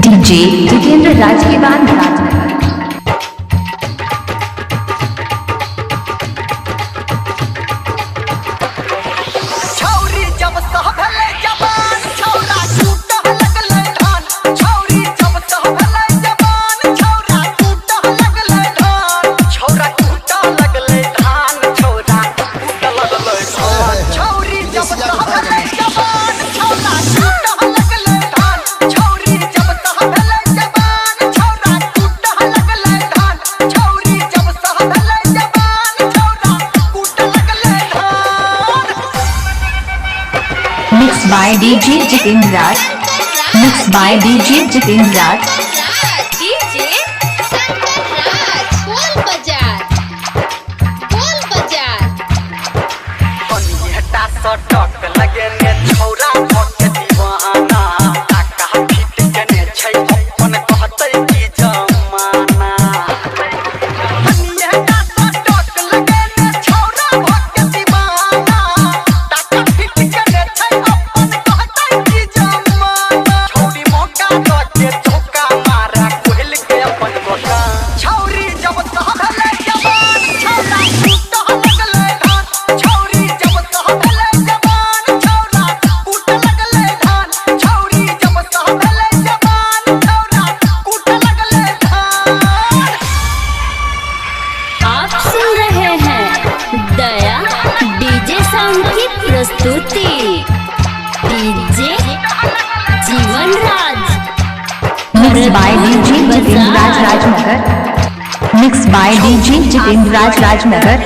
DJ Jitendra राज के बाद Rajnagar. Mixed by DJ Jitendra Raj. Mixed by DJ Jitendra Raj. DJ Sangar Raj. Bol bazaar. Bol bazaar. हटा सटक लगे ने छौरा भके दीवाना काका फिट कने छै अपन कहतै की जमाना हटा सटक लगे ने छौरा भके दीवाना काका फिट कने छै अपन कहतै की जमाना छौरी मौका दके चौका मारा कोहल के अपन बोका छौरी जब कहले जवान छौरा टूट लगले धान छौरी जब प्रस्तुति DJ Jeevan Raj. Mixed by DJ Jitendra Raj Rajnagar. Mixed by DJ Jitendra Raj Rajnagar.